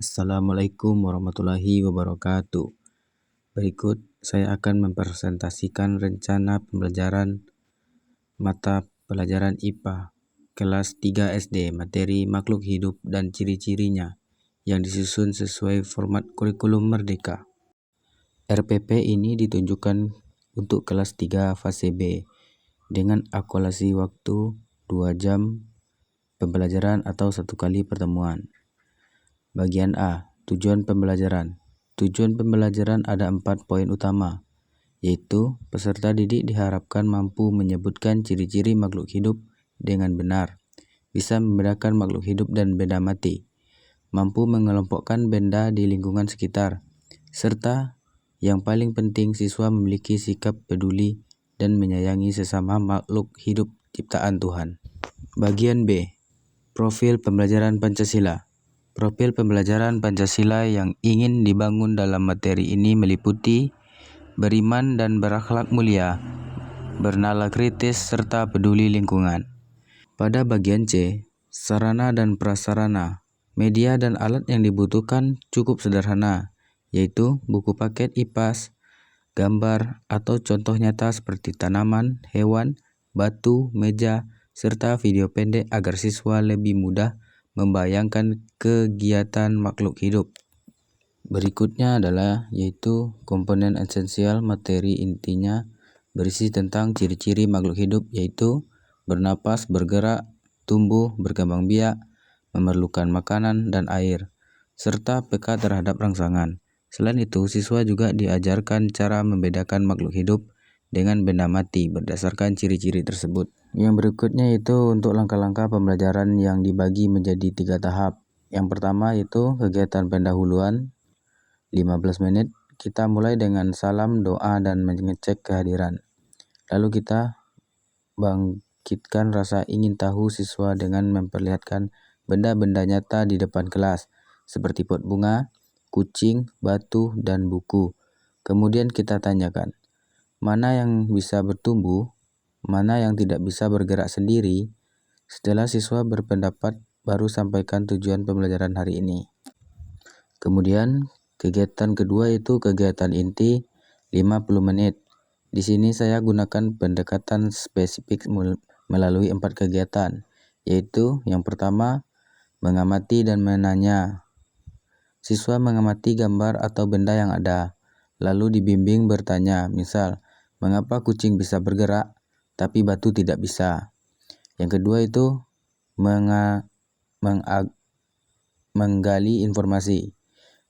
Assalamualaikum warahmatullahi wabarakatuh. Berikut saya akan mempresentasikan rencana pembelajaran mata pelajaran IPA kelas 3 SD materi makhluk hidup dan ciri-cirinya yang disusun sesuai format kurikulum Merdeka. RPP ini ditunjukkan untuk kelas 3 fase B dengan akumulasi waktu 2 jam pembelajaran atau 1 kali pertemuan. Bagian A, tujuan pembelajaran. Tujuan pembelajaran ada 4 poin utama, yaitu peserta didik diharapkan mampu menyebutkan ciri-ciri makhluk hidup dengan benar, bisa membedakan makhluk hidup dan benda mati, mampu mengelompokkan benda di lingkungan sekitar, serta yang paling penting siswa memiliki sikap peduli dan menyayangi sesama makhluk hidup ciptaan Tuhan. Bagian B, profil pembelajaran Pancasila. Profil pembelajaran Pancasila yang ingin dibangun dalam materi ini meliputi beriman dan berakhlak mulia, bernalar kritis, serta peduli lingkungan. Pada bagian C, sarana dan prasarana, media dan alat yang dibutuhkan cukup sederhana, yaitu buku paket IPAS, gambar atau contoh nyata seperti tanaman, hewan, batu, meja, serta video pendek agar siswa lebih mudah membayangkan kegiatan makhluk hidup. Berikutnya adalah yaitu komponen esensial materi intinya berisi tentang ciri-ciri makhluk hidup yaitu bernapas, bergerak, tumbuh, berkembang biak, memerlukan makanan dan air, serta peka terhadap rangsangan. Selain itu, siswa juga diajarkan cara membedakan makhluk hidup dengan benda mati berdasarkan ciri-ciri tersebut. Yang berikutnya itu untuk langkah-langkah pembelajaran yang dibagi menjadi 3 tahap. Yang pertama itu kegiatan pendahuluan 15 menit. Kita mulai dengan salam, doa, dan mengecek kehadiran. Lalu kita bangkitkan rasa ingin tahu siswa dengan memperlihatkan benda-benda nyata di depan kelas, seperti pot bunga, kucing, batu, dan buku. Kemudian kita tanyakan, mana yang bisa bertumbuh, mana yang tidak bisa bergerak sendiri. Setelah siswa berpendapat, baru sampaikan tujuan pembelajaran hari ini. Kemudian, kegiatan kedua itu kegiatan inti 50 menit. Di sini saya gunakan pendekatan spesifik melalui 4 kegiatan, yaitu yang pertama, mengamati dan menanya. Siswa mengamati gambar atau benda yang ada, lalu dibimbing bertanya, misal, mengapa kucing bisa bergerak, tapi batu tidak bisa? Yang kedua itu menggali informasi.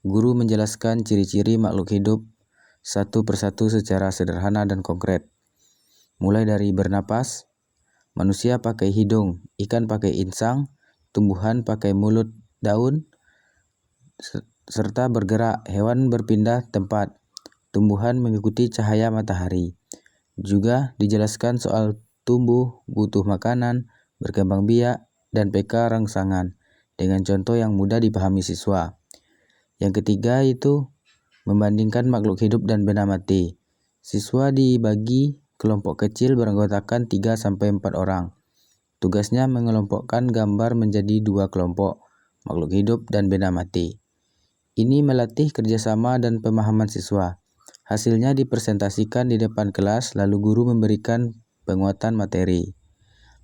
Guru menjelaskan ciri-ciri makhluk hidup satu persatu secara sederhana dan konkret. Mulai dari bernapas, manusia pakai hidung, ikan pakai insang, tumbuhan pakai mulut daun, serta bergerak, hewan berpindah tempat, tumbuhan mengikuti cahaya matahari. Juga dijelaskan soal tumbuh, butuh makanan, berkembang biak, dan peka rangsangan dengan contoh yang mudah dipahami siswa. Yang ketiga itu membandingkan makhluk hidup dan benda mati. Siswa dibagi kelompok kecil beranggotakan 3-4 orang. Tugasnya mengelompokkan gambar menjadi 2 kelompok, makhluk hidup dan benda mati. Ini melatih kerjasama dan pemahaman siswa. Hasilnya dipresentasikan di depan kelas, lalu guru memberikan penguatan materi.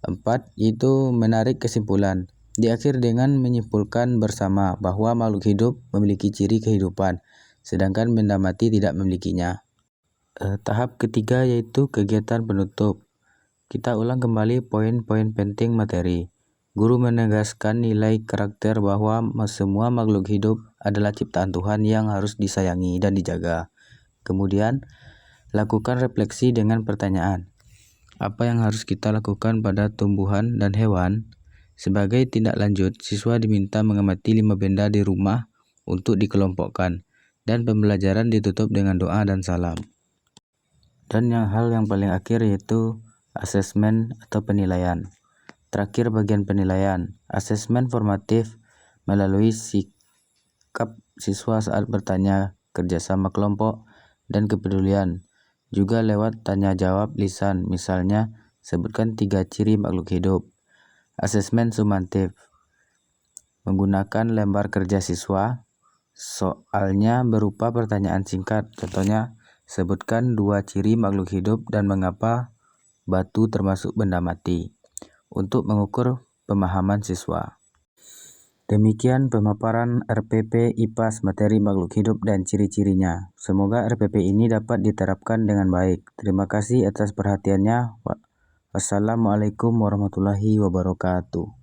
4. Itu menarik kesimpulan. Di akhir dengan menyimpulkan bersama bahwa makhluk hidup memiliki ciri kehidupan, sedangkan benda mati tidak memilikinya. Tahap ketiga yaitu kegiatan penutup. Kita ulang kembali poin-poin penting materi. Guru menegaskan nilai karakter bahwa semua makhluk hidup adalah ciptaan Tuhan yang harus disayangi dan dijaga. Kemudian, lakukan refleksi dengan pertanyaan. Apa yang harus kita lakukan pada tumbuhan dan hewan? Sebagai tindak lanjut, siswa diminta mengamati 5 benda di rumah untuk dikelompokkan, dan pembelajaran ditutup dengan doa dan salam. Dan hal yang paling akhir yaitu asesmen atau penilaian. Terakhir bagian penilaian, asesmen formatif melalui sikap siswa saat bertanya, kerjasama kelompok, dan kepedulian. Juga lewat tanya jawab lisan, misalnya sebutkan 3 ciri makhluk hidup. Asesmen sumatif menggunakan lembar kerja siswa, Soalnya berupa pertanyaan singkat, contohnya sebutkan 2 ciri makhluk hidup dan mengapa batu termasuk benda mati, untuk mengukur pemahaman siswa. Demikian pemaparan RPP IPAS materi makhluk hidup dan ciri-cirinya. Semoga RPP ini dapat diterapkan dengan baik. Terima kasih atas perhatiannya. Wassalamualaikum warahmatullahi wabarakatuh.